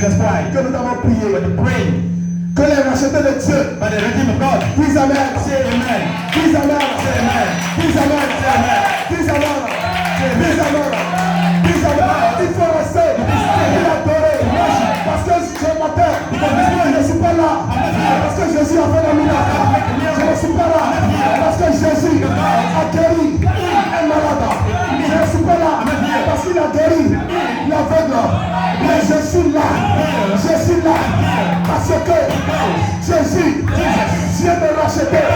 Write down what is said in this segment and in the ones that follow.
que nous avons prié. Que les rachetés de Dieu disent Amen. Disent Amen. Disent Amen. Disent Amen. Disent Amen. Disent Amen. Il faut rester. Il faut adorer. Parce que ce matin, je ne suis pas là. Parce que Jésus a fait la miracle. Je ne suis pas là. Parce que Jésus a guéri un malade. Je ne suis pas là. Parce qu'il a guéri l'aveugle. Mais je suis là. Je suis là. Parce que Jésus vient de racheter.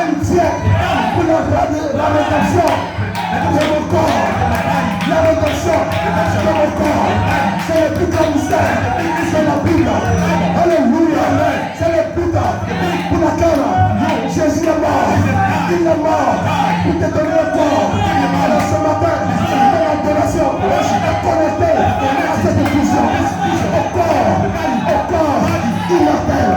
Il vient pour la rédemption de mon corps. La rédemption de mon corps. C'est le plus grand mystère de la Bible. Alléluia. C'est le plus grand pour laquelle Jésus est mort. Il est mort pour te donner le corps. Alors ce matin, ton adoration est connectée à cette vision. Au corps immortel.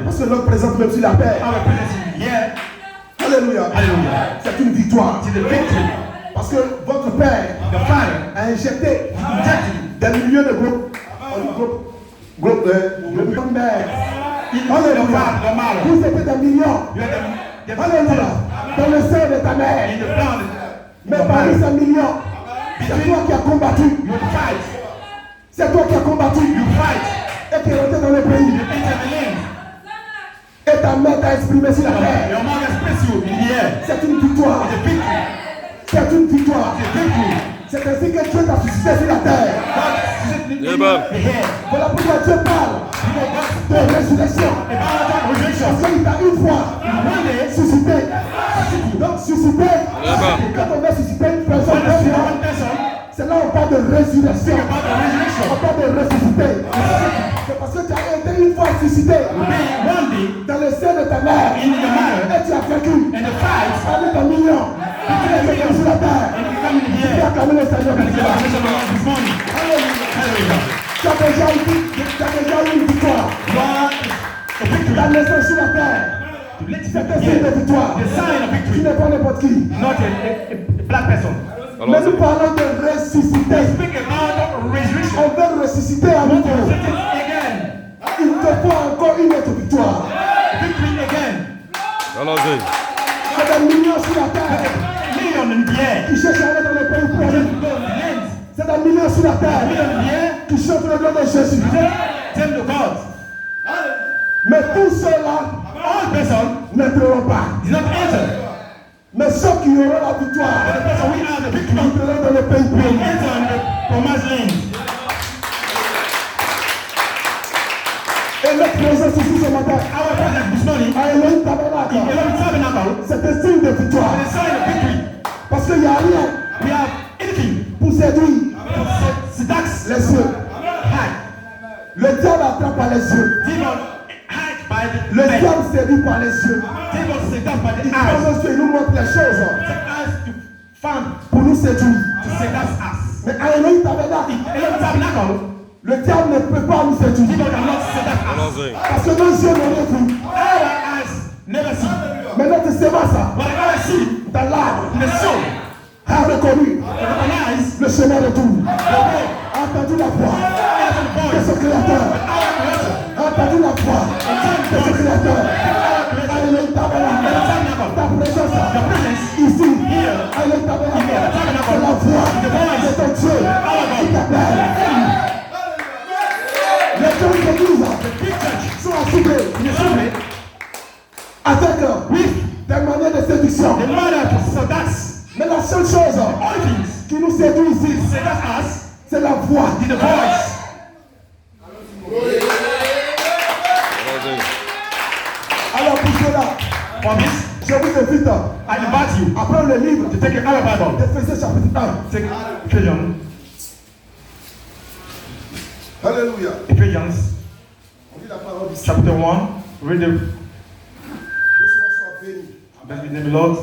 Parce que l'homme présente même sur la terre. Alléluia. C'est une victoire. Parce que votre père a injecté des millions de groupes de mères. Alléluia. Vous êtes des millions. Alléluia. Dans le sein de ta mère. Mais parmi ces millions, c'est toi qui as combattu. C'est toi qui as combattu. Et qui est rentré dans le pays. Et ta mère t'a exprimé sur la terre. C'est une victoire. C'est une victoire. C'est ainsi que Dieu t'a suscité sur la terre. Voilà pourquoi Dieu parle de résurrection. Parce qu'il t'a une fois suscité. Donc suscité, quand on va susciter une personne, c'est là où on parle de résurrection. On parle de ressusciter. C'est parce que tu as été une fois suscité dans le sein de ta mère. Et tu as vécu avec un million. Tu es venu sur la terre. Tu as acclamé le Seigneur. Tu as déjà eu une victoire. Ta naissance sur la terre. C'est un signe de victoire. Tu n'es pas n'importe qui. Mais nous parlons de ressusciter. On veut ressusciter à nouveau. Il te faut encore une autre victoire. C'est des millions sur la terre qui cherchent à aller dans le pays promis. C'est des millions sur la terre qui chantent le nom de Jésus. Mais tous ceux-là n'entreront pas. Mais ceux qui auront la victoire entreront dans le pays promis. Et notre présence ici ce matin à Elohim Tabernacle, c'est un signe de victoire. Parce qu'il n'y a rien pour séduire les yeux. Le diable attrape par les yeux. Le diable séduit par les yeux. Il prend nos yeux, il nous montre les choses pour nous séduire. Mais à Elohim Tabernacle, le diable ne peut pas nous séduire. Parce que nos yeux n'ont rien vu. Mais notre sémence, dans l'âme, a reconnu le chemin de tout. A entendu la voix de son créateur. A entendu la voix de son créateur. séduction. The mother to seduce. Mais la seule chose All things. qui nous séduit ici, Seduce us. c'est la voix. The voice. Alors pour cela, For this, je vous invite I invite you à prendre le livre to take our Bible. d'Éphésiens chapitre 1. Take Ephesians. Alléluia. Ephesians On lit la parole du chapter 1. Read the Que ce soit béni. blessed be the name of the Lord.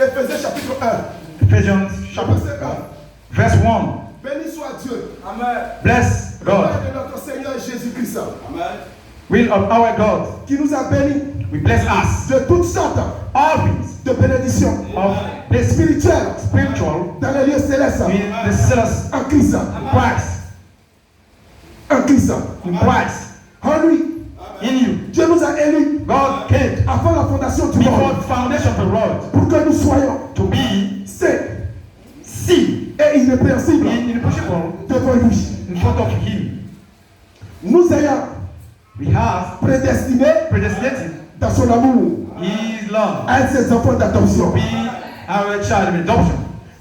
Éphésiens chapitre 1. Ephesians chapter Verset 1. verse 1. Béni soit Dieu. Bless Le God. Père de notre Seigneur Jésus-Christ. Will of our God. Qui nous a bénis We bless us. de toutes sortes All things de bénédictions of the spirituelles spiritual dans les lieux célestes in the celestial en Christ. Christ. En Christ. In Christ. En lui. In you. Dieu nous a élus God came avant la fondation du before monde the foundation of the world pour que nous soyons to be saints seen et irrépréhensibles in devant lui. in front of Him. Nous ayant We have prédestinés predestinated dans son amour His love à être ses enfants d'adoption to be our child of adoption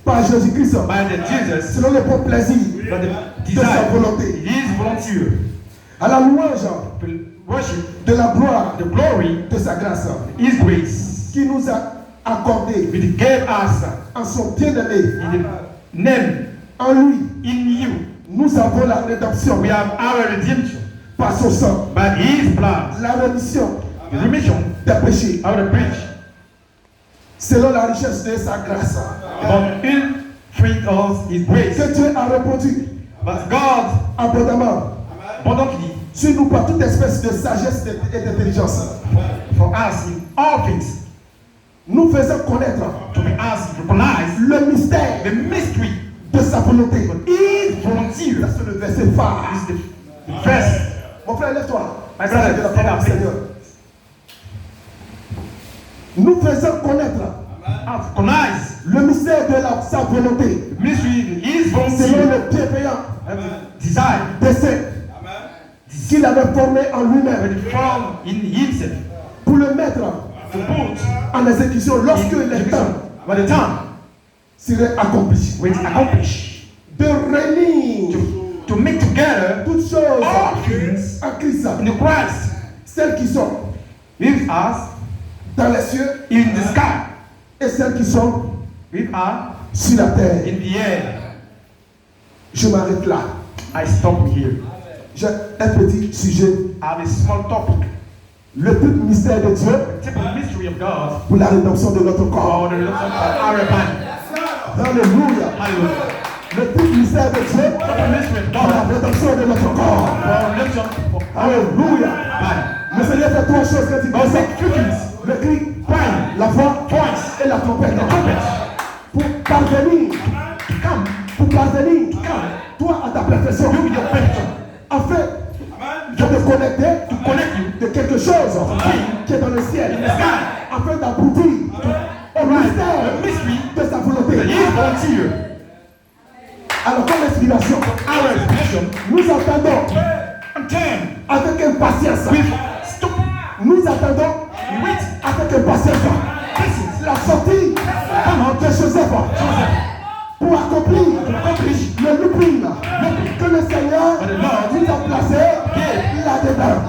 par Jésus-Christ by the Jesus selon le bon plaisir for the de sa desire, volonté, His volunteer, à la louange to worship de la gloire the glory, de sa grâce His grace, qui nous a accordé which gave us en son bien-aimé. in the name En lui, in you. nous avons la rédemption We have our redemption par son sang, by His blood, la rémission the remission des péchés of the breach, selon la richesse de sa grâce but in free us His grace. que Dieu a répandu But God abondamment abundantly sur nous par toute espèce de sagesse et d'intelligence. for us in all things Nous faisons connaître to be us recognize le mystère the mystery de sa volonté. His volunteer. Ça, c'est le verset phare. This is the verse. Mon frère, lève-toi. My brother, C'est la stand parole up, du Seigneur. Nous faisons connaître Recognize le mystère de sa volonté the mystery, His selon volunteer, le bienveillant and the desire, dessein qu'il avait formé en lui-même but from in Himself pour le mettre to put en exécution lorsque in le execution temps when the time serait accompli. will accomplish De réunir to make together toutes choses all things en Christ, in the Christ celles qui sont with us dans les cieux in the sky, et celles qui sont with us sur la terre. in the air. Je m'arrête là. I stop here. J'ai un petit sujet. I have a small topic. Le petit mystère de Dieu The typical mystery of God pour la rédemption de notre corps. or the redemption of our body. Alléluia. Hallelujah. Le petit mystère de Dieu The mystery of pour la God rédemption de notre corps. or redemption of our Alléluia. body. Le Seigneur fait trois choses quand il God dit ça. make two things. Le cri, Crying, la voix voice, et la trompette. the trumpet. Pour parvenir, Come, pour parvenir, toi à ta perfection, you with your perfection. afin de te connecter To connect you de quelque chose qui est dans le ciel, in the sky. afin d'aboutir au The mystère mystery de sa volonté. that His volunteer. Alors comme l'inspiration, Our expression nous attendons and turn avec impatience. with stop. Nous attendons Wait. avec impatience la sortie de Joseph pour accomplir le looping que le Seigneur nous a placé là-dedans.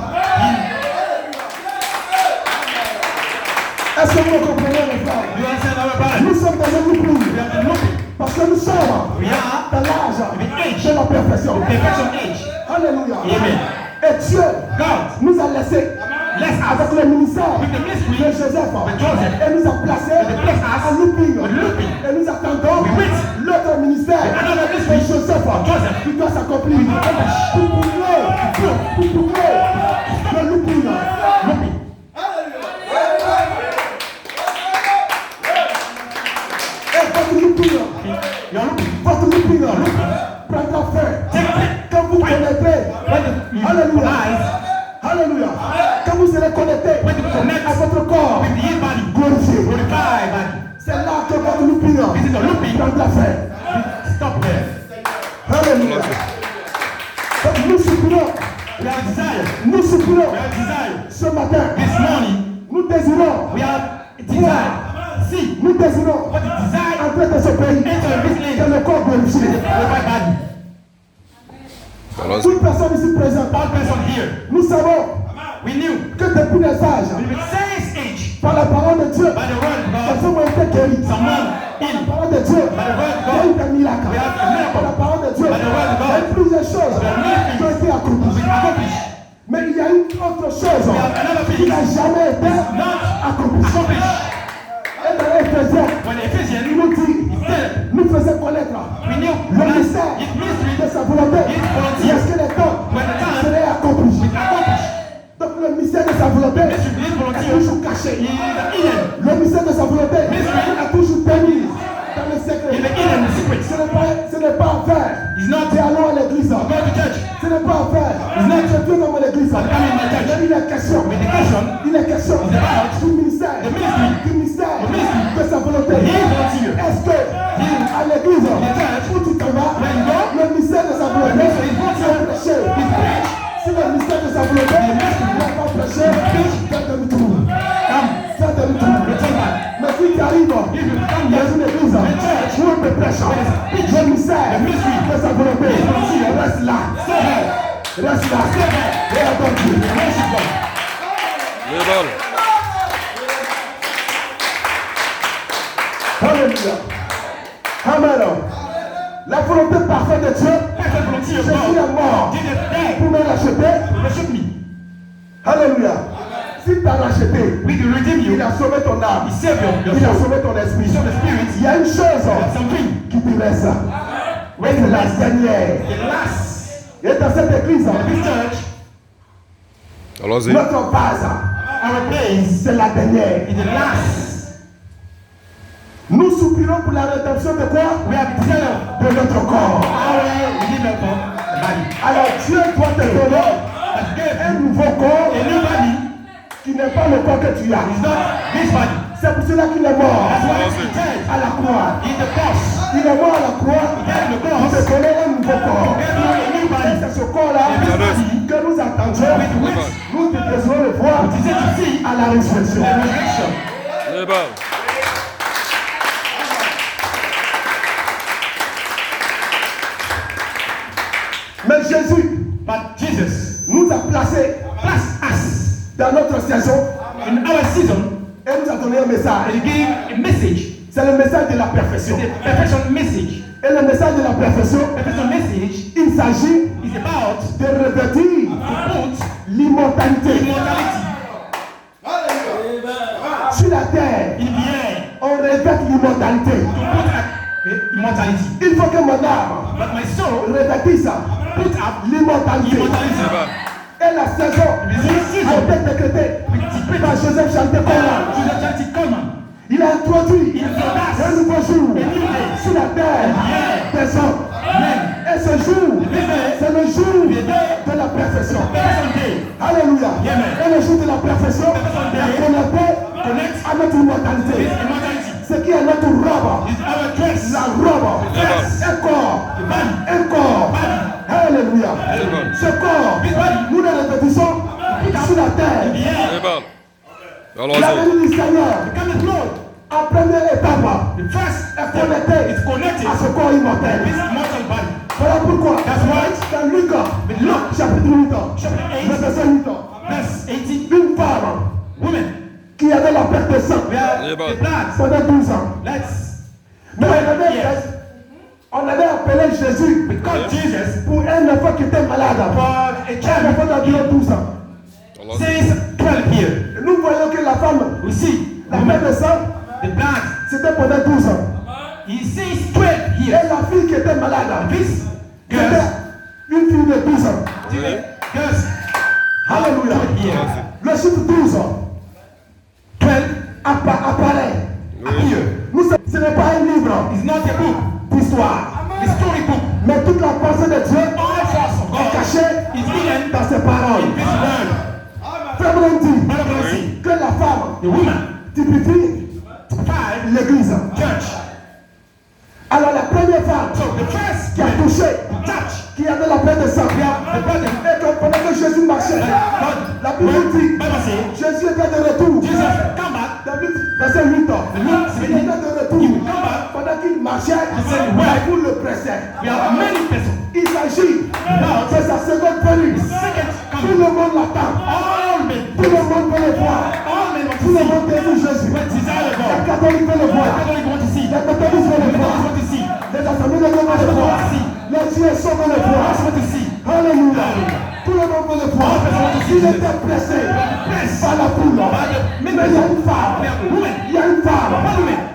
Est-ce que vous comprenez, les frères? You understand our body? Nous sommes dans un looping We have been looking. parce que nous sommes We are dans l'âge de la perfection. perfection age. Alléluia. Amen. Et Dieu God nous a laissé bless avec us le ministère with the de mystery Joseph with Joseph. et nous a placé bless us en looping. with looping. Et nous attendons We wait. l'autre ministère Another de mystery. Joseph Joseph. qui doit s'accomplir pour boucler le looping. Looping. Et votre looping, You are looking. votre looping prendra fin quand vous connectez. Alléluia. Alléluia. Quand vous serez connecté When you connect à votre corps with his body, glorifié, glorify body. c'est là que votre looping This is a looping. prendra fin. Stop there. Alléluia. Donc nous soupirons, We have desire. nous soupirons We have desire. ce matin. This morning, Nous désirons we have desire. See, Nous désirons what you desire entrer dans ce pays enter this que land. le corps glorifié. The right body. Allons-y. Toute personne ici présente, All person here. nous savons We knew que depuis les âges, with since age par la parole de Dieu, by the word of God, personnes ont été guéries. someone Par la in parole de Dieu, by the word of il y a eu God des miracles. We have a miracle. Par la parole de Dieu, By the word of il y a eu God. plusieurs choses There are many qui ont été accomplies. we accomplished. Mais il y a une autre chose We have another qui thing n'a jamais été not accomplie. accomplished. Et dans Éphésiens, When Ephesians il nous dit, said, nous faisait connaître we knew le mystère his mystery de sa volonté. His volonté. Lorsque les temps When the time seraient accomplis. accomplished. Donc le mystère de sa volonté Mystery, his est volunteer, toujours caché. he is hidden. Le mystère de sa volonté Mystery. est toujours permis dans le secret. He is hidden in secret. Ce n'est pas à faire. He's not C'est allons à l'église. go to church. Ce n'est pas à faire. Je viens dans mon église. Come in my church. Mais il est question. With the question, Il est question It's about du ministère. the ministry. Du ministère The ministry. de sa volonté. He is volunteer. Est-ce que à l'église où tu te vas, When you go, le ministère de sa volonté The ministry is c'est prêcher. He's preached. Si le ministère de sa volonté The ministry n'a pas prêché, fais demi-tour. Come, Fais demi-tour. return back. Mais si tu arrives If you come dans here, une église où on te prêche, le ministère The ministry. de sa volonté, reste là. stay here. Reste là. Et attends Dieu. Worship God. Les balles. Alléluia. Amen. La volonté parfaite de Dieu, Perfect volunteer of Jésus est God. mort Did it die? pour me racheter. Worship me. Alléluia. Si tu as racheté, We can redeem you. il a sauvé ton He âme. saved your Il a soul. sauvé ton esprit. So the spirit, Il y a une chose that's something. qui te reste. Et c'est la dernière. The last, Et dans cette église, this church, Allons-y. notre base, our place c'est la dernière. is the last. Nous soupirons pour la rédemption de quoi? We have desire De notre corps. our redeemer for the body. Alors Dieu doit te donner But gave un nouveau corps a new body qui n'est pas le corps que tu as. is not this body. C'est pour cela qu'il est mort That's why he died à la croix. in the cross. Il est mort à la croix died on the pour cross. te donner un nouveau corps. Gave you a new Et body. c'est ce corps-là This body que nous attendions. with which Nous désirons le voir we desire to see à la résurrection. the resurrection. Les balles. Mais Jésus But Jesus nous a placés blessed us dans notre saison in our season et nous a donné un message. and he gave a message. C'est le message de la perfection. The perfection message. Et le message de la perfection, Perfection message il s'agit is about de revêtir to put l'immortalité. immortality Sur la terre, in the air. on revêt l'immortalité. To put immortality. Il faut que mon âme But my soul revêtisse put up l'immortalité. immortality. Les balles. Et la saison a été décrétée par Joseph Chantecola. Jesus Christ common. Il a introduit Il introduce un nouveau jour a new day. sur la terre des hommes. Et ce jour, c'est le jour de la perfection. Perfection day. Alléluia. Amen. Et le jour de la perfection est connecté à notre immortalité. This immortality Ce qui est notre robe. is our dress. La robe. Un corps. Un corps. Alléluia. Ce corps, nous le répétissons sur la terre. Les balles. La Allons-y. venue du Seigneur, Coming Lord. en première étape, The first est step connecté is connected à ce corps immortel. to this immortal body. Voilà pourquoi, That's why dans Luc, chapitre 8, verset 8, verse 18. une femme Women, qui avait la perte de sang we have Yeah, but- the blood. pendant 12 ans. Let's Mais Yes. on avait appelé Jésus call Jesus pour un enfant qui était malade. for a Un child enfant d'environ 12 ans. Allons-y. says 12 here. Et nous voyons que la femme, We see la perte de sang, the blood. c'était pendant 12 ans. He says 12 Et here. la fille qui était malade, This c'était girl, une fille de 12 ans. girls, Alléluia. here. Le chiffre 12 12 apparaît. here. Ce n'est pas un livre It's not a book, d'histoire, the storybook. mais toute la pensée de Dieu All force of est God cachée is hidden dans ses paroles. in this word. Frère Branham dit Brother Branham, que la femme the woman, typifie 5, l'église. church. Alors la première femme So the first qui a touché, church, qui avait la perte de sang, the brother, et que pendant que Jésus marchait, God, la Bible dit, Bible says, Jésus était de retour. Jesus come back, David, verset le voir. All men want Tout to le see. monde désire Jésus. When desire Les God. catholiques veulent le The voir. Catholic want to see. Les méthodistes veulent The le voir. Methodist want to see. Les assemblées de Dieu veulent le voir. Les GSO veulent le voir. Us want to see. Alléluia. Tout le monde veut le voir. Il était pressé par la foule. Mais il y a une femme. Il y a une femme.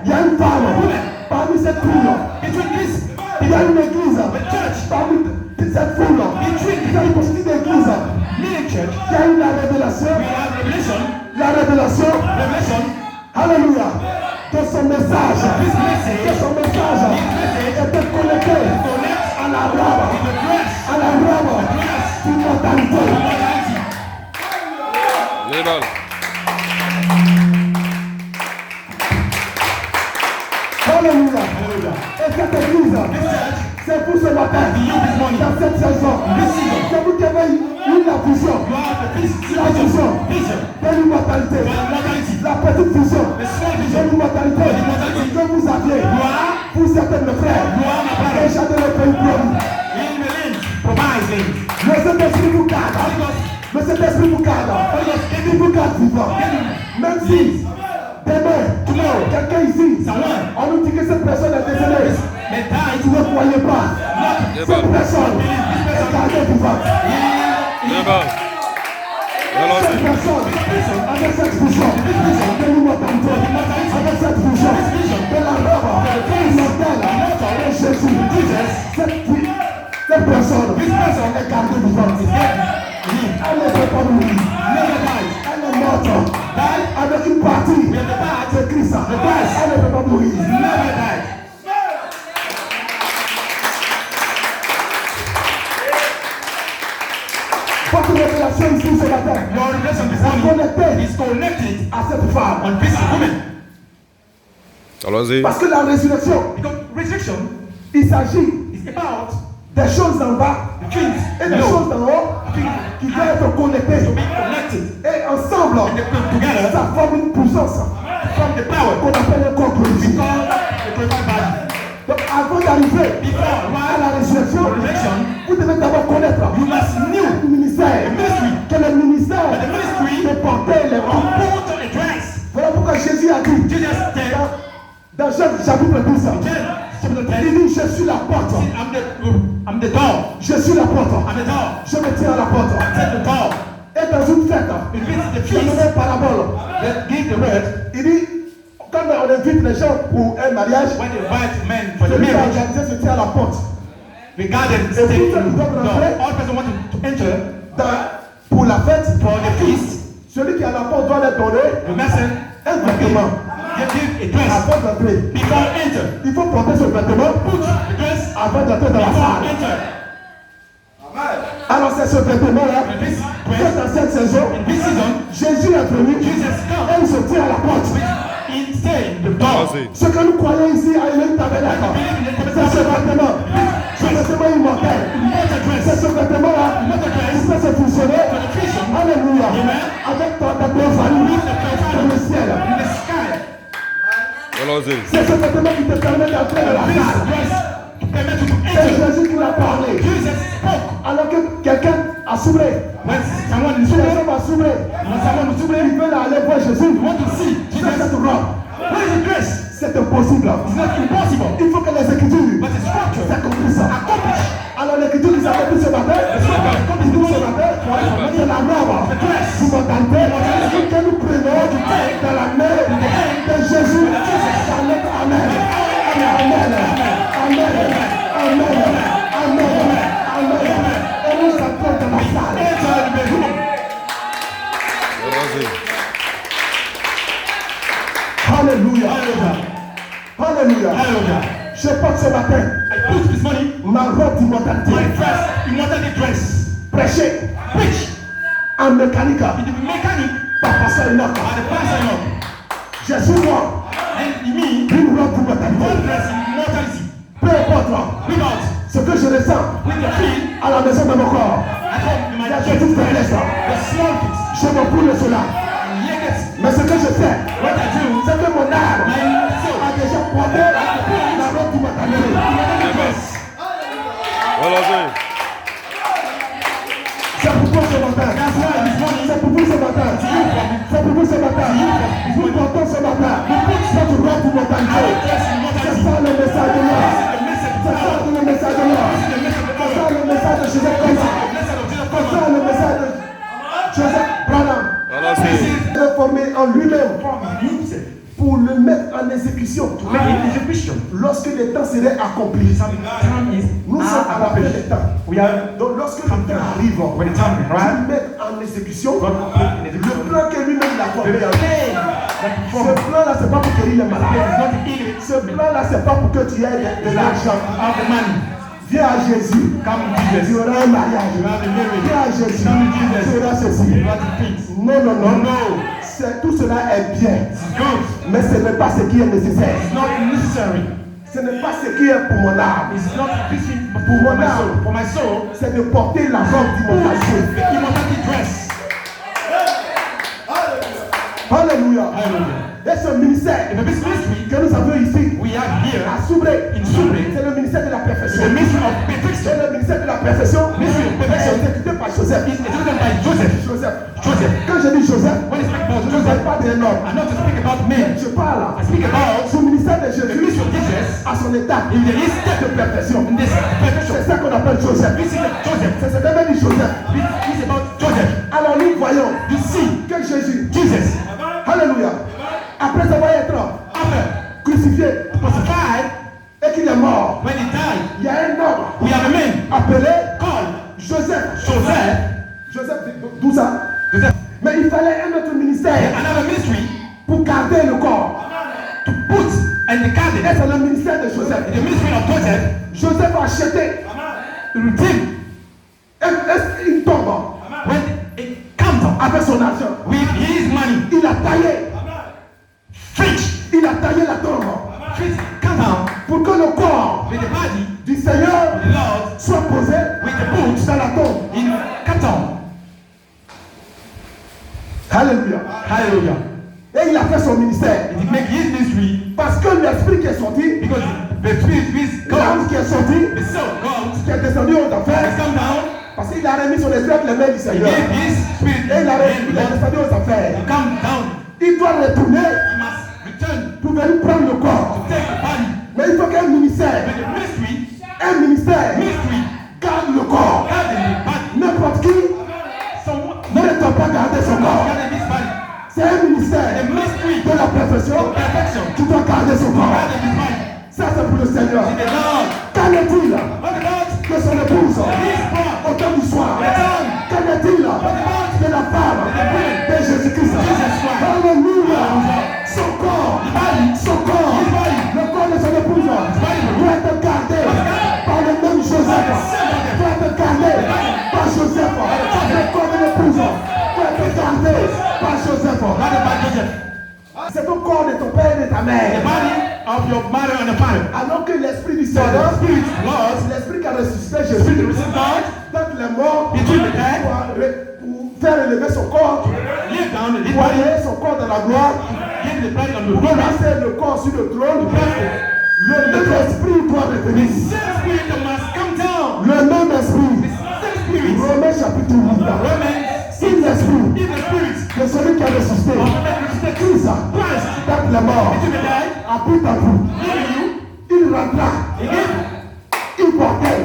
Il y a une femme. Parmi cette foule. Between this, Il y a une église. the church, Parmi cette foule. Il y a une petite église. meaning church, Il y a eu la révélation. we have revelation, La révélation. revelation, Alléluia. Que son message. this message, Que son message était connecté à la robe. the grace, À la robe. Immortalité. mortality. Les balles. Alléluia. Hallelujah. Et cette église, This church, c'est pour ce matin. Dans cette saison, c'est vous qui avez eu la vision. you have the vision, La vision vision, de l'immortalité. mortality, La petite vision the small de vision. l'immortalité que vous aviez. Pour certains de frères. Déjà de le pays promis. In the lanes, provide lanes. Le Saint-Esprit vous garde. Le Saint-Esprit vous garde. Il vous garde vivant. Même si demain, tomorrow, quelqu'un ici, on nous dit que cette personne est décédée. They died, Vous ne croyez pas. Les Cette balles. personne est gardée vivante. Les balles. Cette Allons-y. personne, avec cette vision de l'immortalité, avec cette vision de la robe immortelle de Jésus, cette personne est gardée vivante. Elle ne peut pas mourir. Elle est morte avec une partie de Christ. Elle ne peut pas mourir. never died. Votre révélation ici ce matin Your revelation this est morning connectée is connected à cette femme. on this woman. Allons-y. Parce que la résurrection, Because resurrection il s'agit is about des choses d'en bas the things et des below, choses d'en haut qui doivent être connectées. to be connected Et ensemble, and they come together ça forme une puissance from the power qu'on appelle un corps glorifié. called the glorified body. Donc avant d'arriver Before, à while la résurrection, vous devez d'abord connaître you must know le ministère. ministry. Que le ministère The ministry de porter les rangs. put on a dress. Voilà pourquoi Jésus a dit Jesus said, dans Jean chapitre 10, chapter il 10, dit je suis la porte. I'm the door. Je suis la porte. I'm the door. Je me tiens à la porte. Take the door. Et dans une fête, It means the il y a feast une parabole. that give the word Il dit, quand on invite les gens pour un mariage, when they invite men for the celui qui a marriage. organisé se tient à la porte. The garden Et stay pour in ceux qui doivent the door. rentrer All person want to enter pour la fête, for the feast. celui qui est à la porte doit leur donner The master un vêtement. give a dress Avant d'entrer, before enter. il faut porter ce vêtement Put the dress avant d'entrer dans la before salle. enter. Alors c'est ce vêtement-là And this que dress dans cette saison, in this season, Jésus est venu Jesus come. et il se tient à la porte. He stay in the door. Allons-y. Ce que nous croyons ici à Elohim Tabernacle, c'est ce vêtement. Ce vêtement immortel. C'est ce vêtement-là qui peut se fonctionner. Alléluia. Avec ta famille dans le ciel. In the sky. Allons-y. C'est ce vêtement qui te permet d'entrer dans la This salle. dress permit you to C'est enter. Jésus qui l'a parlé. Jesus spoke. Alors que quelqu'un a soufflé. When someone is Les sober, hommes ont soufflé. when someone is sober, Ils veulent aller voir Jésus. you want to see C'est Jesus. cette robe. What is the dress? C'est impossible. It's not impossible. Il faut que les Écritures But the scripture s'accomplissent. accomplish. Alors l'écriture qui s'accomplit ce matin, il dit ce matin, c'est la robe d'immortalité que nous prenons dans la main de Jésus. Dans notre Amen. Amen. Amen. Amen. Amen. Amen. Et nous entrons dans la salle. Enter the bedroom. Allons-y. Alléluia. Alléluia. Hallelujah. Je porte ce matin I put this morning ma robe d'immortalité. my dress, immortality dress. Prêché Preach en mécanique in the mechanic par Pasteur Enoch. at the pastor of. Je suis moi And in me, une robe d'immortalité. one dress in immortality. Peu importe Without, ce que je ressens with the feel, à la maison de mon corps, at home in my il y a church, toute faiblesse. the small things. Je me brûle de cela. And yet it, Mais ce que je fais, what I do, c'est que mon âme my soul, a déjà porté la robe d'immortalité. Allons-y. C'est pour vous ce matin. C'est pour vous ce matin. C'est pour vous l'immortalité. C'est ça le message de l'or. C'est ça le message de l'or. C'est ça le message de Joseph Koma. C'est ça le message de Joseph Branham. Balancez. Il est formé en lui-même pour le mettre en exécution. Lorsque les temps seraient accomplis. Nous sommes à la fin des temps. Donc lorsque le temps arrive, pour mettre en exécution le plan que lui-même il a formé. Ce plan-là, c'est pas pour guérir les malades. Ce plan-là, c'est pas pour que tu aies de l'argent. Viens à Jésus. Tu auras un mariage. Viens à Jésus. Tu auras ceci. Non, non, non, non. Tout cela est bien. Mais ce n'est pas ce qui est nécessaire. Ce n'est pas ce qui est pour mon âme. Pour mon âme, c'est de porter la robe d'immortalité. Alléluia. Et ce ministère que nous avons ici à Soubré, c'est le ministère de la perfection. C'est le ministère de la perfection exécuté par Joseph. Quand je dis Joseph, je ne parle pas d'un homme. Je parle du ministère de Jésus à son état de perfection. C'est ça qu'on appelle Joseph. C'est ce que même dit Joseph. Alors nous voyons que Jésus, alléluia, après avoir été crucifié et qu'il est mort, il y a un homme appelé Joseph. D'où ça? Mais il fallait un autre ministère pour garder le corps. Et c'est le ministère de Joseph. Joseph a acheté une tombe avec son argent. Il a taillé. Il a taillé la tombe pour que le corps du Seigneur soit posé dans la tombe. Alléluia. Et il a fait son ministère. Parce que l'esprit qui est sorti, l'âme qui est sortie, qui est descendu aux affaires, parce qu'il a remis son esprit avec les mains du Seigneur. Et il est descendu aux affaires. Il doit retourner pour venir prendre le corps. Mais il faut qu'un ministère garde le corps. N'importe qui ne peut pas garder son corps. C'est un ministère de la perfection qui doit garder son corps. Ça c'est pour le Seigneur. Qu'en est-il de son épouse au temps du soir? Qu'en est-il de la femme de Jésus-Christ? Alléluia. Son corps, le corps de son épouse doit être gardé par le même Joseph. Doit être gardé par Joseph. Le corps de l'épouse doit être gardé par Joseph. C'est ton corps de ton père et de ta mère. Alors que l'esprit du Seigneur, l'esprit qui a ressuscité Jésus, quand il est mort, pour faire élever son corps, pour aller son corps dans la gloire, pour placer le corps sur le trône, l'esprit doit revenir. Le même esprit. Romains chapitre 8. Si l'esprit de celui qui a ressuscité, Christ, quand il est mort, habite en vous, il rendra immortel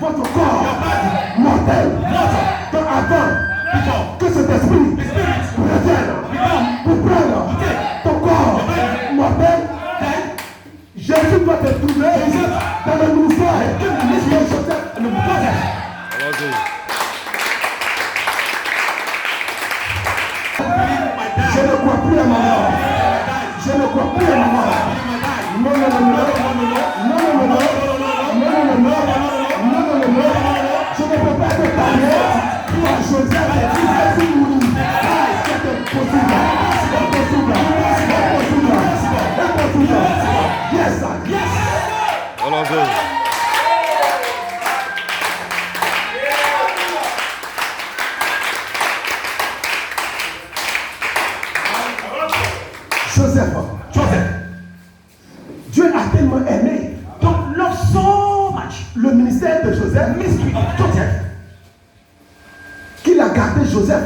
votre corps mortel. Donc avant que cet esprit revienne pour prendre ton corps mortel, Jésus doit te trouver dans le ministère de Joseph. Je ne crois plus à ma mort. Je ne crois plus à ma mort. Non, non, non, non, non, non, non, non, non, non, non, je ne peux pas te parler par Joseph et Jésus mourut. C'est impossible. Yes, yes. Joseph. Dieu a tellement aimé. Donc, love so much. Le ministère de Joseph, qu'il a gardé Joseph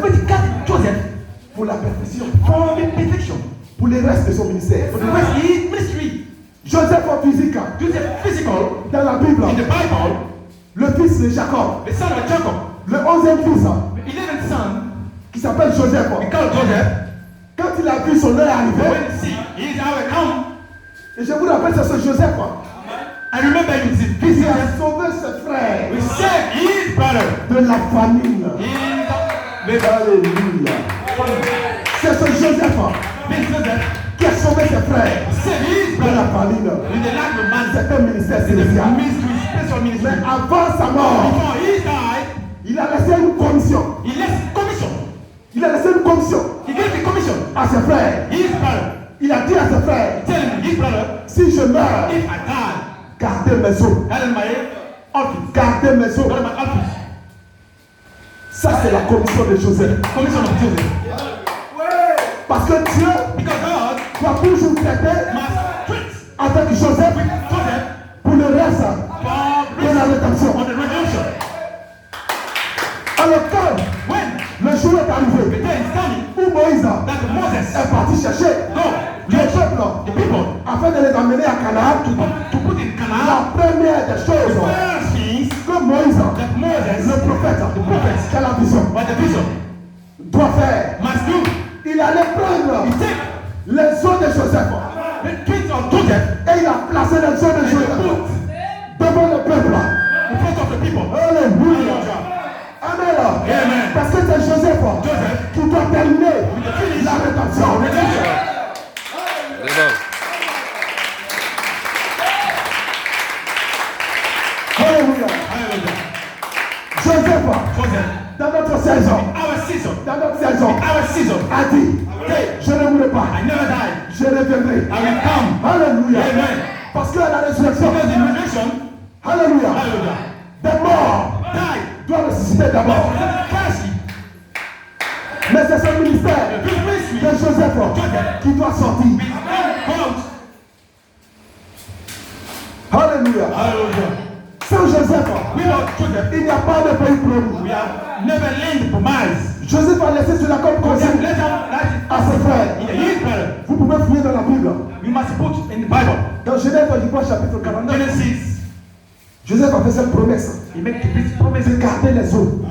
pour la perfection. pour le reste de son ministère. For the rest of his ministry, Joseph en physique, Joseph physical, dans la Bible, in the Bible, le fils de Jacob, the son of Jacob, le 11e fils, the 11th son, qui s'appelle Joseph, we call Joseph. quand il a vu son heure arriver, When you see, he is our come. et je vous rappelle, c'est ce Joseph I remember you see, qui this a is sauvé ses frères we saved his brother. de la famine. In Alléluia. C'est ce Joseph this Joseph qui a sauvé ses frères saved his de la brother. famine. In the life of man, C'est un ministère the célestial. ministry, special ministry. Mais avant sa mort, Before he died, il a laissé une commission. he left commission. Il a laissé une commission He gave the commission. à ses frères. His brother, Il a dit à ses frères, tell him, his brother, si je meurs, if I die, gardez mes os. that is my office. Gardez mes os. That is my office. Ça, c'est la commission de Joseph. Commission of Joseph. Parce que Dieu Because God doit toujours traiter must treat avec Joseph Joseph pour le reste for de la rédemption. on the redemption. Alors quand When le jour est the arrivé day is coming, où Moïse that Moses, est parti chercher le peuple the people, afin de les amener à Canaan, to put in Canaan, la première des choses first things que Moïse, that Moses, le prophète, qui a la vision, by the vision, doit faire, must do, il allait prendre he take les os de Joseph the treat of Joseph et il a placé les os de and Joseph put devant le peuple. in front of the people. Alléluia. Amen. Amen. Parce que c'est Joseph Joseph qui doit terminer la rédemption. redemption. Les balles. Alléluia. Hallelujah. Joseph, Joseph, dans notre saison, our season, dans notre saison, our season, a dit, je ne mourrai pas, I never died. je reviendrai. I will come. Alléluia. Amen. Parce que à la résurrection, Because in redemption, alléluia, hallelujah, des morts died. doivent ressusciter d'abord. Mercy, Mais c'est ce ministère this ministry, de Joseph qui doit sortir. out. Alléluia. Hallelujah. Sans Joseph, Without Joseph, il n'y a pas de pays promis. we have never learned the promise. Joseph a laissé cela comme Joseph, consigne let him write à ses frères. it in his brother. Vous pouvez fouiller dans la Bible. We must put in the Bible. Dans Genèse chapitre 49, Genesis, Joseph a fait cette promesse he made this promise. de garder les eaux.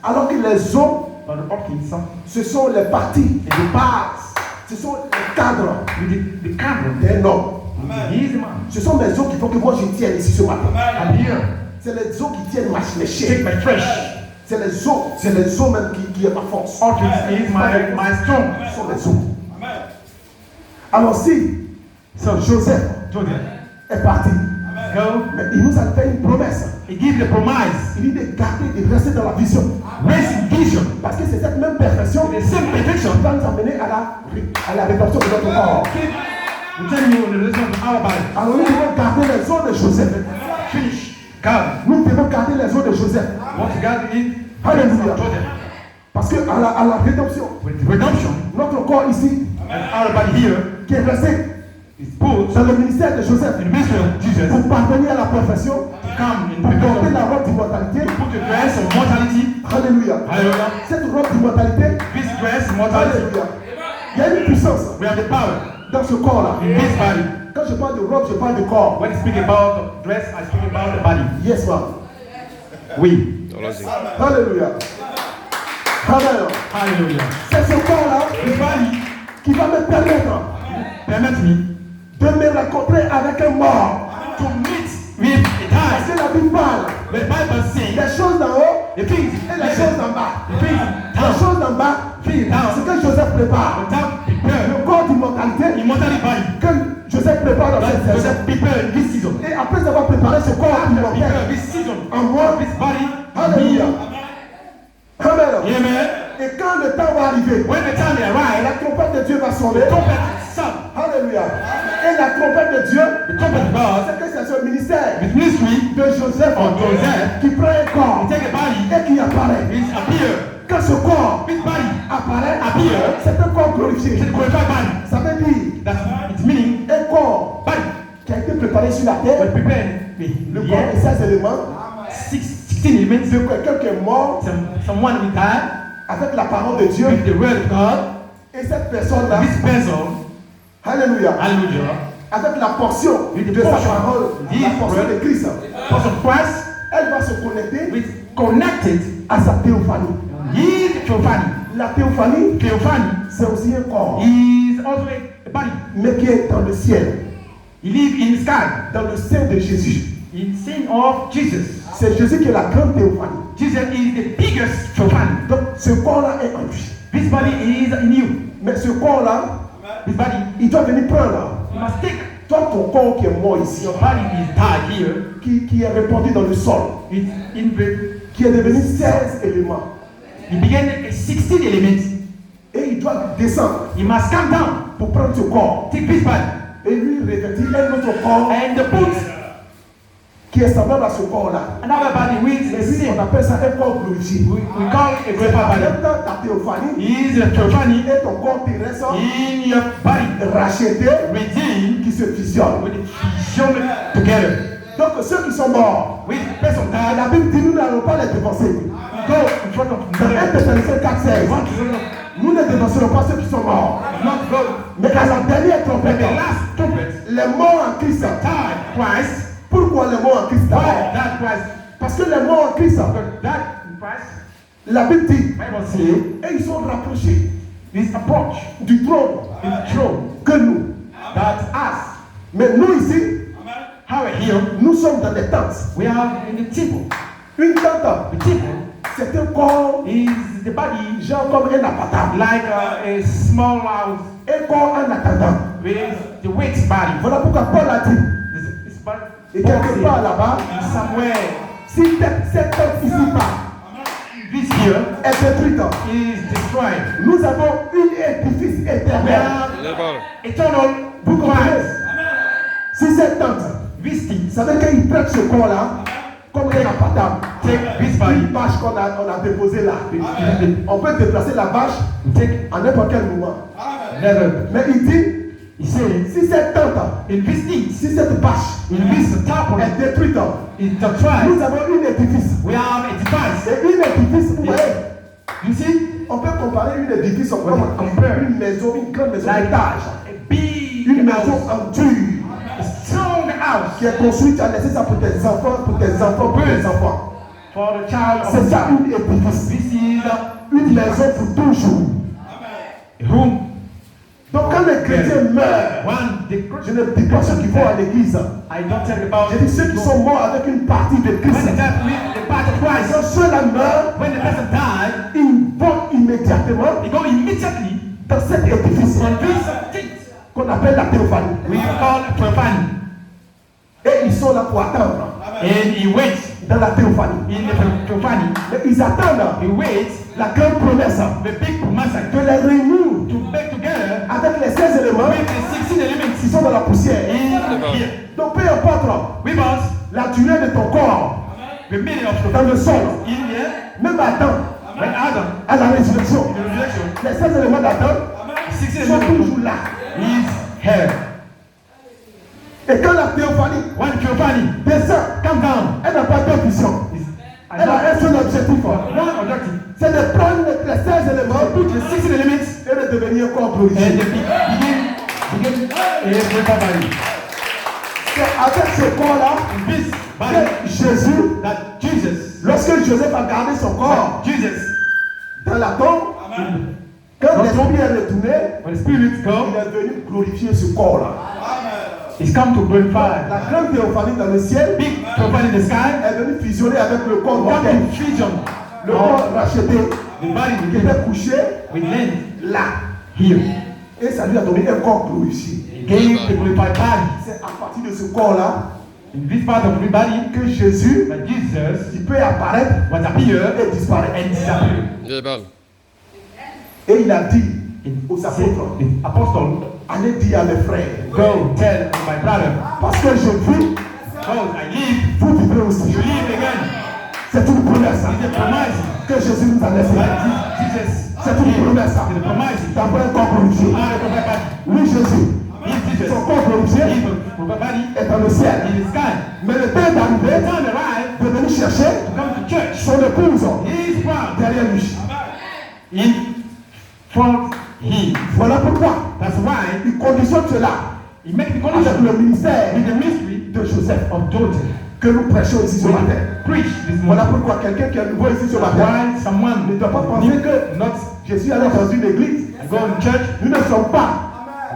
Alors que les eaux, On the Hopkins, ce sont les parties, and the parts, ce sont les cadres with the camera. d'un homme. He is the man. Ce sont mes os qui font que moi je tienne ici ce matin. I'm here. C'est les os qui tiennent mes Take chaînes. my fresh. C'est les os même qui est ma force. Hopkins is my strong. Ce sont les os. Alors si Joseph Joseph, est parti, go. mais il nous a fait une promesse. He give the promise. Il dit de garder, de rester dans la vision. Raising vision. Parce que c'est cette même perfection The same perfection. qui va nous amener à la rédemption de notre corps. We tell you the lesson of our body. Alors nous devons garder les os de Joseph. Finish. God. Nous devons garder les os de Joseph. What God did. Hallelujah. Joseph. Parce que à la rédemption, With the redemption, notre corps ici, our body here qui est resté is put dans le ministère de Joseph, in the ministry of Jesus. pour parvenir à la perfection, Come in pour porter perfection. la robe d'immortalité. Put the dress of mortality. Alléluia. Hallelujah. Cette robe d'immortalité, This dress of mortality. alléluia. Il y a une puissance We have the power dans ce corps-là. in this body. Quand je parle de robe, je parle de corps. When I speak about dress, I speak about the body. Yes, ma'am. We. Allons-y. Alléluia. Amen. Hallelujah. C'est ce corps-là This body qui va me permettre permit me de me rencontrer avec un mort. to meet with a Parce die. que la Bible parle The Bible says des choses d'en haut the things et les choses d'en bas. the things Les down, choses d'en bas, things ce down, que Joseph prépare. the down prepare Le corps d'immortalité immortality body. que Joseph prépare dans cette That saison. Joseph prepare in this season. Et après avoir préparé ce corps immortel Prepare this season. en moi, This body. alléluia. Amen. Amen. Et quand le temps va arriver, When the time arrives, la trompette de Dieu va sonner. the trumpet sound. Alléluia. Et la trompette de Dieu, The trumpet of God. c'est que c'est ce ministère The ministry de Joseph of Joseph. qui prend un corps Take a body. et qui apparaît. It appear. Quand ce corps This body. apparaît, Appear. c'est un corps glorifié. It's a glorified body. Ça veut dire That's its meaning. un corps Body. qui a été préparé sur la But terre. prepare Le corps et ses éléments 16 elements. de quelqu'un qui est mort Someone will die avec la parole de Dieu with the word of God Et cette personne-là, this person, alléluia, hallelujah, avec la portion With the de sa portion, parole, this la portion bread, de Christ, person Christ, elle va se connecter with connected à sa théophanie. his theophany. La théophanie, Theophany c'est aussi un corps, is also a body. mais qui est dans le ciel, He lives in the sky. dans le sein de Jésus. In sin of Jesus. C'est Jésus qui est la grande théophanie. Jesus is the biggest theophany. Donc ce corps-là est en lui. This body is in you. Mais ce corps-là, This body, il doit venir prendre. you must take. Toi, ton corps qui est mort ici, Your body is tied here. qui est répandu dans le sol, It's in the, qui est devenu 16 éléments. he began 16 elements. Et il doit descendre He must come down, pour prendre ce corps take this body, et lui revêtir un autre corps and put qui est semblable à ce corps-là. another body with Et the puis on same. appelle ça un corps glorifié. We call it a En glorified body. même temps, ta théophanie Is a theophany et ton corps terrestre in your body, racheté redeemed qui se fusionnent. with fusion together. Donc ceux qui sont morts, With person died, la Bible dit nous n'allons pas les dépenser. go in front of Dans 1 God. Thessaloniciens 4:16, Want to know, nous ne dépenserons pas ceux qui sont morts. not God. Mais à la dernière But trompette, the last trumpet, les morts en Christ. died Christ. Pourquoi les morts en Christ Why d'abord? that Christ? Parce que les morts en Christ, Because that in Christ, la Bible dit, Bible says, et ils sont rapprochés this approach du trône is true. que nous. That us, Mais nous ici, how we're here, nous sommes dans des tentes. we are in the temple. Une tente, The temple c'est un corps, is the body genre comme un appartement. like a small house Un corps en attendant. with the weight body. Voilà pourquoi Paul a dit, This body et quelque part là-bas, somewhere. si cette tente ici-bas This here est détruite, is destroyed. nous avons un édifice We éternel. have eternal book Christ. Si cette tente, This thing, ça veut dire qu'il prête ce corps-là comme un appartement. take this body, Une bâche qu'on a déposée là. On peut déplacer la bâche take à n'importe quel moment. never. Mais il dit, He says, si cette tente, in this thing, si cette bâche in this temple, est détruite, is destroyed. nous avons un édifice. We have a device. Et un édifice, vous voyez, You see, on peut comparer un édifice comme une maison, une grande maison like d'étage. a big Une maison house, en dur a strong house qui est construite, tu as laissé ça pour tes enfants, pour tes enfants, pour tes enfants. for the child of C'est ça God. un édifice. This is Une maison pour toujours. a room. Donc quand les chrétiens meurent, One, the je ne dis pas ceux qui vont à l'église. I don't tell you about Je dis ceux qui sont morts avec une partie de Christ. when the death with the part of Christ. Quand ceux-là meurent, When the person died, ils vont immédiatement they go immediately dans cet édifice on this thing qu'on appelle la théophanie. we call theophany. Et ils sont là pour attendre And he waits dans la théophanie. in the theophany. Mais ils attendent He waits la grande promesse the big promise de les réunir to make together avec les 16 éléments with the 16 elements qui sont dans la poussière. in here. Donc peu importe We must la durée de ton corps the meaning of dans le sol, in here même Adam, when Adam à la résurrection, in the resurrection les 16 éléments d'Adam 16 sont elements toujours là. is here. Et quand la théophanie When theophany descend, come down elle n'a pas deux visions. is Elle a un seul objectif, one objective c'est de prendre les 16 éléments put the 16 elements et de devenir un corps and glorifié. the begin a greater body. C'est avec ce corps-là This body que Jésus, that Jesus lorsque Joseph a gardé son corps Jesus dans la tombe, quand l'esprit est retourné, when the spirits il come est venu glorifier ce corps-là. it's come to glorify La grande théophanie dans le ciel big theophany in the sky est venue fusionner avec le corps come mortel. to fusion Le corps of racheté the body qui était couché with land là. here. Et ça lui a donné un corps glorifié. He gave the glorified body. C'est à partir de ce corps-là In this part of the body que Jésus that Jesus il peut apparaître was appear et disparaître. and disappear. Jebal. Et il a dit And aux said, apôtres, the apostle, allez dire à mes frères, go tell my brother, parce que je vis, because I live, vous vivrez aussi. you live again. C'est une promesse It's a promise que Jésus nous a laissée. that Jesus C'est une promesse It's a promise d'avoir un corps glorifié. out of my body. Oui, Jésus, If Jesus son corps glorifié is of my body est dans le ciel. in the sky, Mais le temps the d'arriver, time arrived de venir chercher to come to church. son épouse He is found derrière lui. in front He. Voilà pourquoi That's why il conditionne cela he makes the avec condition le ministère with the mystery de Joseph of Joseph. que nous prêchons ici ce We matin. preach this Voilà morning. pourquoi quelqu'un qui est nouveau ici ce matin Why someone ne doit pas penser que not je suis allé dans une église. go in church, Nous ne sommes pas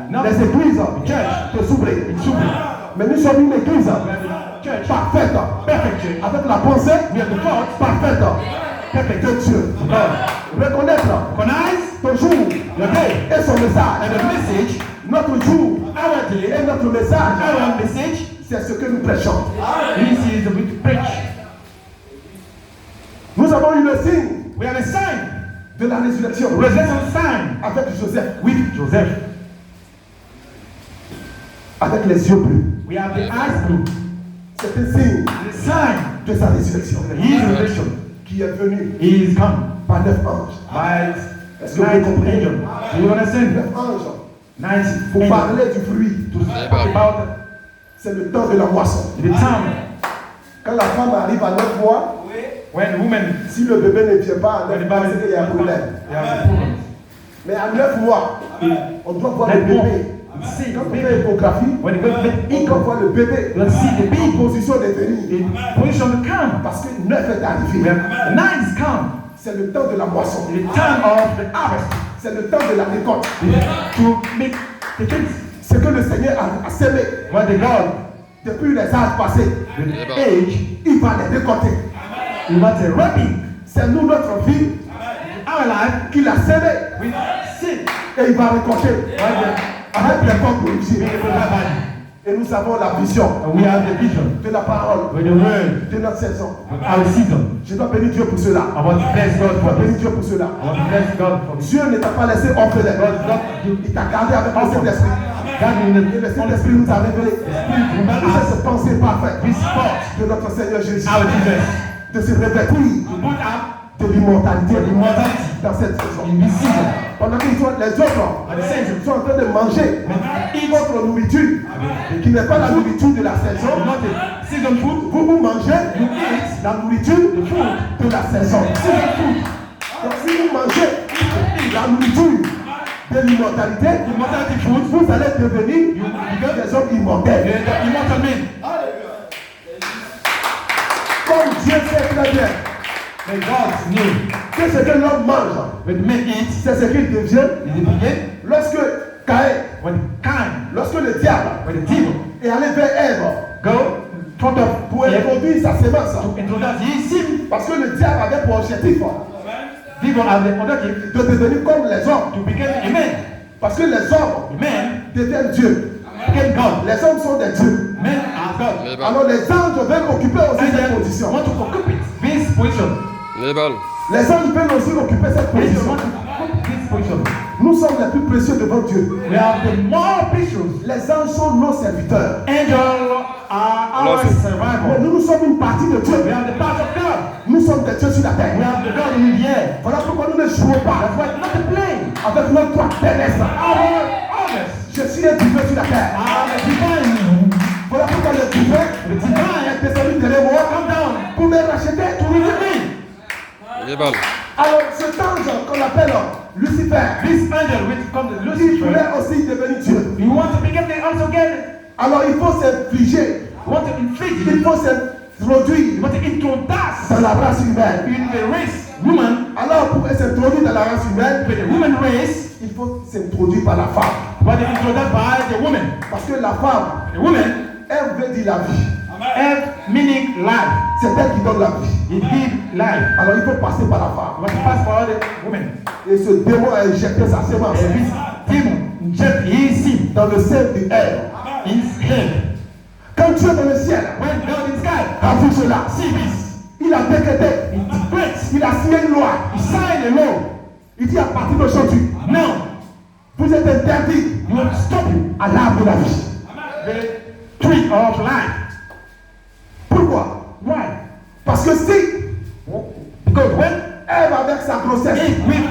not les églises church, de Soubré. it's super. Mais nous sommes une église Church, parfaite, perfect church. avec la pensée We have the thoughts, parfaite de Dieu. God. Reconnaître Recognize ton jour your day et son and message. the message, Notre jour our day, et notre message, our message. c'est ce que nous prêchons. This is the way to preach. Nous avons eu le signe We have a sign, de la résurrection resurrection sign avec Joseph, with Joseph. avec les yeux bleus. We have the eyes blue. C'est un signe The sign de sa résurrection His resurrection. qui est venu He is come par 9 anges. by Est-ce que vous night comprenez? angel. Do you understand? 9 anges Night pour angel. parler du fruit. To talk about C'est le temps de la moisson. the time Quand la femme arrive à 9 mois, when women si le bébé ne vient pas, when the c'est qu'il y a un problème. They have a problem. Mais à 9 mois, on doit voir le Like more. bébé. See Quand the on fait baby. l'échographie, When you go to bed, on doit voir le bébé let's see the en baby position de venir. in position to come. Parce que 9 est We arrivé. have night is come. C'est le temps de la moisson. The time of the harvest C'est le temps de la récolte. to make the kids. Ce que le Seigneur a semé When the God, depuis les âges passés, the age, il va les récolter. we want a reaping. C'est nous, notre vie, Our life, qu'il a semé we sin. et il va récolter avec les corps glorifiés. We have body. Et nous avons la vision And we have the vision de la parole with the word de notre saison. of our season. Je dois bénir Dieu pour cela. I want to bless God Je for dois bénir this. Dieu pour cela. I want to bless God for this. Dieu ne t'a pas laissé orphelin. God is not you. Il t'a gardé avec le Saint-Esprit. God Et in le Saint-Esprit nous a révélé cette pensée parfaite this thought, de notre Seigneur Jésus. our Jesus, De se revêtir to put up de l'immortalité immortality dans cette saison. in this season. Pendant que les autres sont en train de manger votre nourriture, qui n'est pas la nourriture de la saison, Not a season food, vous mangez you eat la nourriture de la saison. season food. Donc si vous mangez la nourriture de l'immortalité, Immortality food, vous allez devenir des hommes immortels. the immortal men. Comme Dieu sait très bien The gods knew que ce que l'homme mange, when men eat, c'est ce qu'il devient is it begin lorsque Caïn, when Cain, lorsque le diable when the devil est allé vers Ève go in front of pour introduire sa sémence. to introduce his sin. Parce que le diable avait pour objectif Devil has the objective de devenir comme les hommes. to become a man. Parce que les hommes The men deviennent Dieu. became God. Les hommes sont des dieux. Men are God. Label. Alors les anges veulent occuper aussi And cette they position. want to occupy this position. Label. Les anges veulent aussi occuper cette They position. want to occupy this position. Nous sommes les plus précieux devant Dieu. We are the more precious. Les anges sont nos serviteurs. Angels are our Mais survival. nous sommes une partie de Dieu. We are the part of God. Nous sommes des dieux sur la We terre. are the God in the air. Voilà pourquoi nous ne jouons pas That's why it's not a play. avec notre droit terrestre. Our honest. Je suis un divin sur la terre. Our divine. Voilà pourquoi le divin The divine est descendu derrière moi come down pour me racheter. to redeem me. Label. Alors cet ange qu'on appelle Lucifer, This angel which comes to il Lucifer, voulait aussi devenir Dieu. you want to become the also again. Alors il faut s'infliger, You want to inflict. il faut You s'introduire want to introduce dans la race humaine. in the race woman. Alors pour s'introduire dans la race humaine, With the woman race, il faut s'introduire par la femme. but introduced by the woman. Parce que la femme, The woman elle veut dire la vie. have meaning life. C'est elle qui donne la vie. It gives life. Alors il faut passer par la You femme. must pass for the woman. Et ce démon a injecté sa semence And this demon inject his seed dans le sein du Ève. in his head. Quand Dieu dans le ciel When God in sky a vu cela, see this, il a décrété, it decrees, il a signé une loi. he signed a law. Il dit à partir d'aujourd'hui, Now, vous êtes interdits you have to stop you. à l'arbre de la vie. The tree of life. Pourquoi? Why? Parce que si Because when Ève avec sa grossesse, he with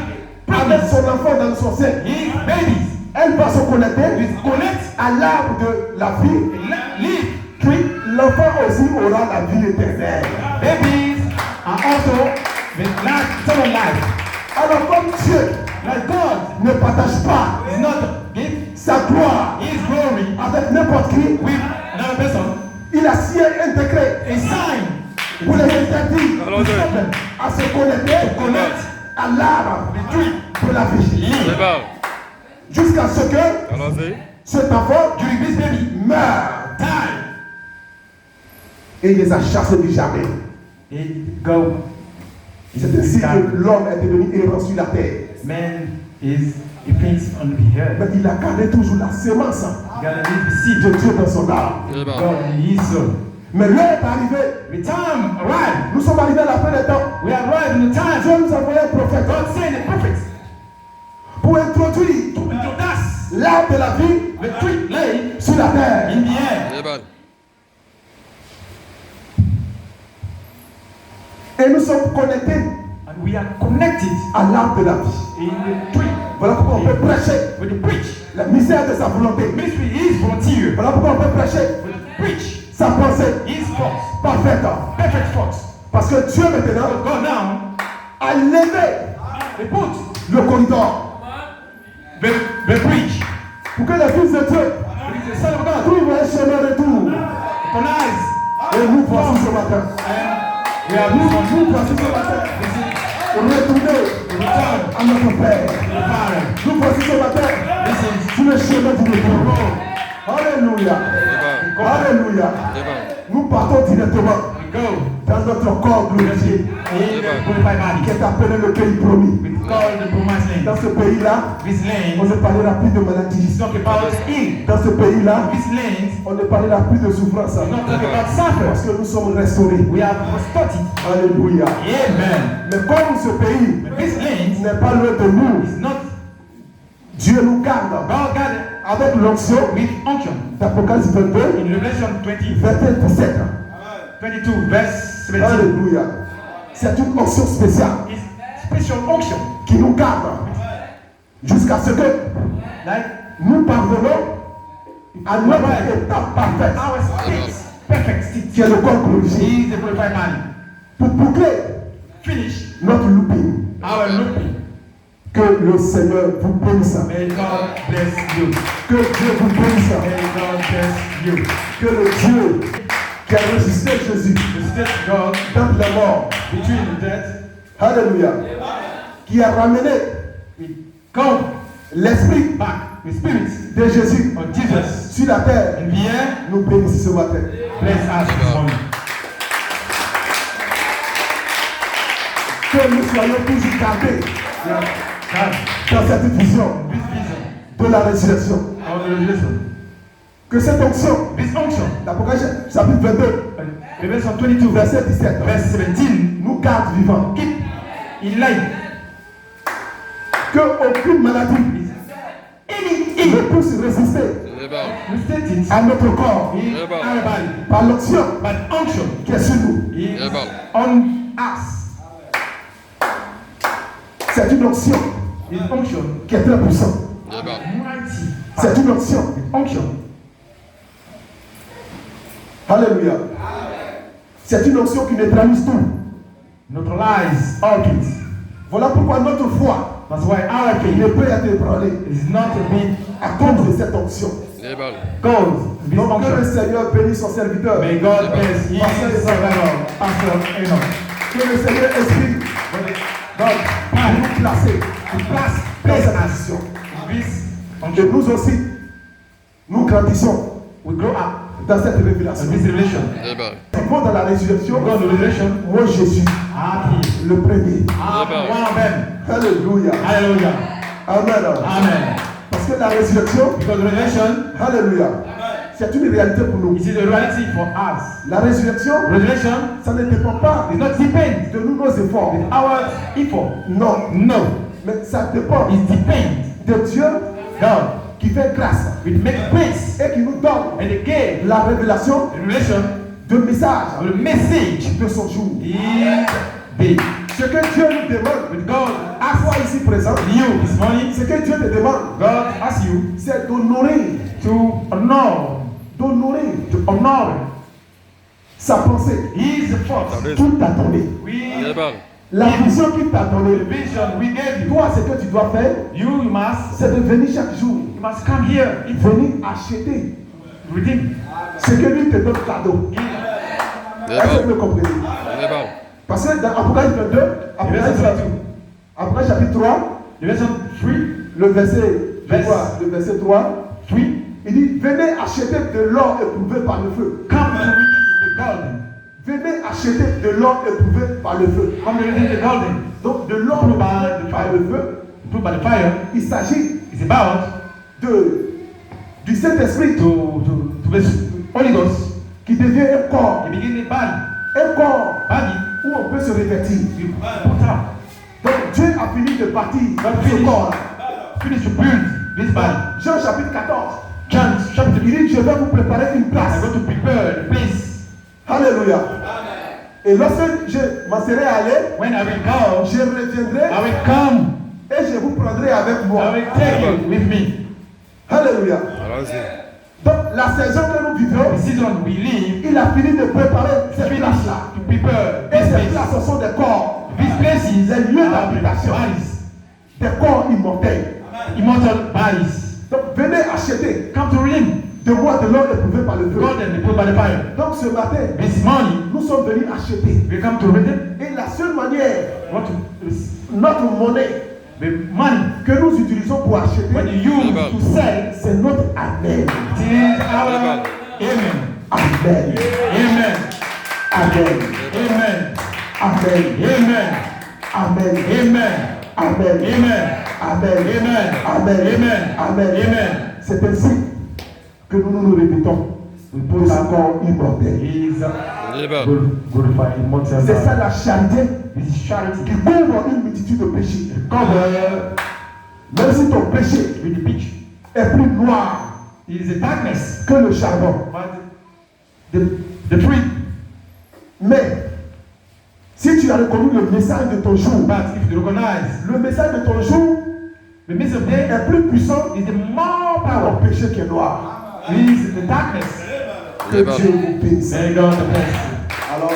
avec pregnant son enfant dans son sein, his babies, elle va se connecter with connect à l'arbre de la vie, live puis l'enfant aussi aura la vie éternelle. babies are also with life, eternal life. Alors comme Dieu Like God ne partage pas is not give sa gloire His glory avec n'importe qui. with another person. Il a signé un décret A sign pour les interdire Allons-y. à se connecter à l'arbre de la vie. Déballe. Jusqu'à ce que Allons-y. cet enfant during this baby meure. time. Et il les a chassés du jamais. He go. C'est ainsi que l'homme est devenu errant sur la terre. Man is a prince on the earth. Mais il a gardé toujours la semence God leave the seed de Dieu dans son âme. Déballe. God in His soul. Mais l'heure est arrivée. The time arrived. Nous sommes arrivés à la fin des temps. We arrived in the time. Dieu nous a envoyé un prophète God sent the prophets pour introduire to introduce l'arbre de la vie the tree lay sur la terre. in the air. Déballe. Et nous sommes connectés And we are connected à l'arbre de la vie. in the tree. Voilà pourquoi on peut prêcher With the preach. la misère de sa volonté. Ministry is volunteer. Voilà pourquoi on peut prêcher With the preach sa pensée is force. parfaite. Perfect force. Parce que Dieu maintenant God now a levé they put le corridor the preach. pour que les fils de Dieu The Son of God trouvent un chemin de retour. recognize. Et nous voici ce matin. And we are moved on. Nous voici ce matin. Retourner Return à notre Père. to the Father. Nous voici ce matin Listen. sur le chemin du retour. Alléluia. Déballe. Alléluia. Déballe. Nous partons directement We go dans notre corps glorifié in the glorified qui body. est appelé le pays promis. We call the promised Dans land. ce pays-là, This on land ne parlera plus de is maladie. not about ill. Dans ce pays-là, This land is on ne parlera plus de souffrance. not talking about Parce suffering. que nous sommes restaurés. We have restored it. Alléluia. Amen. Mais comme ce pays But this land n'est pas loin de nous, is not Dieu nous garde God gathered avec l'onction with unction. d'Apocalypse 22, In Revelation 20, verset 17. 22, verse 17, Alléluia. C'est une onction spéciale is special unction. qui nous garde jusqu'à ce que Like nous parvenons à notre état parfait, our state, perfect state, qui est le corps glorifié, is the glorified body. pour boucler Finish notre looping. our looping. Que le Seigneur vous bénisse. May God bless you. Que Dieu vous bénisse. May God bless you. Que le Dieu qui a ressuscité Jésus The state God d'entre les morts, between the dead, alléluia, qui a ramené we come l'esprit back, the spirit de Jésus of Jesus sur la terre, in the air, nous bénisse ce matin. bless us this morning. Que nous soyons toujours gardés God, dans cette vision this vision de la résurrection. of the revelation, Que cette onction, this unction, l'Apocalypse chapitre 22, Revelation 22, verset 17, verse 17, nous garde vivants. keep in life. Que aucune maladie Any ne evil, puisse résister Déballe. restate it à notre corps in Never. our body, par l'onction but unction qui est sur nous. is Never. on us. C'est une onction This unction, qui est très puissante. Déballe. mighty C'est une onction. unction. Alléluia. C'est une onction qui neutralise tout. Neutralize all things. Voilà pourquoi notre foi That's why our ne faith peut être ébranlée is not being à cause de cette onction. Déballe. goes this Donc que le unction. Seigneur bénisse son serviteur. May God bless his servant, Pastor Enoch. Que le Seigneur inspire God, pour nous placer to place dans cette us position. in this Et unction. nous aussi, nous grandissons We grow up dans cette in révélation. this revelation. Déballe. Nous vont dans la résurrection. God, the revelation, Moi, Jésus, happy. le premier. I'm one of them. Alléluia. Hallelujah. Amen. Amen. Parce que la résurrection, Because the revelation alléluia, c'est une réalité pour nous. is a reality for us. La résurrection, Revelation ça ne dépend pas is not depend de nous, nos efforts. with our effort. Non. No. Mais ça dépend It depends. de Dieu God qui fait grâce will make grace et qui nous donne and again la révélation the revelation de message the message de son jour. in the Ce que Dieu nous demande, with God à toi ici présent, you this morning. ce que Dieu te demande, God asks you c'est d'honorer, to honor sa pensée, His thoughts. Déballe. tout attendez. We Déballe. La vision qu'il t'a The donnée, vision we gave you. toi, ce que tu dois faire, You must. c'est de venir chaque jour, You must come here. venir acheter Redeem. ce que lui te donne cadeau. Est-ce que vous me comprenez? Les balles. Parce que dans Apocalypse 22, Apocalypse chapitre 3, The version 3. le verset, Verse. le verset 3, 3. il dit, venez acheter de l'or éprouvé par le feu. Come to redeem the golden. Venez acheter de l'or éprouvé par le feu. Come to redeem the golden. Donc de l'or éprouvé par le feu, Proved by the fire. il s'agit It's about du Saint-Esprit to the Holy Ghost. qui devient un corps. You begin the body. Un corps Body. où on peut se revêtir. You put up. Donc Dieu a fini de bâtir ce Finish. corps. Finish to build this body. Jean chapitre 14. John chapter Il dit, je vais vous préparer une place. I'm going to prepare the place. Alléluia. Et lorsque je m'en serai allé, When I will go, je reviendrai I will come. et je vous prendrai avec moi. I will take you with me. Alléluia. Allons-y. Donc la saison que nous The vivons, season we live, il a fini de préparer ces finish places-là. to prepare Et this ces place. places sont des corps, These places les lieux are d'habitation, bodies, des corps immortels. immortal bodies. Donc venez acheter Come to redeem de moi de l'or éprouvé par le feu. golden put by the fire. Donc ce matin, This morning nous sommes venus acheter. we come to redeem. Et la seule manière, What to notre monnaie the money que nous utilisons pour acheter, when you use to sell. c'est notre Amen. It is our amen. Amen. Amen. Amen. Amen. Amen. Amen. Amen. Amen. Amen. Amen. Amen. Amen. Amen. Amen. Amen. Amen. C'est ainsi que nous nous répétons. Pour ce corps immortel. He is Les balles. glorified immortal. C'est ça la charité This is charity. qui couvre une multitude de péchés. Cover Même si ton péché with the pitch. est plus noir It is a darkness. que le charbon. But the tree. Mais si tu as reconnu le message de ton jour, But if you recognize le message de ton jour the message of day est plus puissant is the more que power. ton péché qui est noir. It is the darkness. Que Les balles. Dieu vous bénisse. May God bless you. Alors,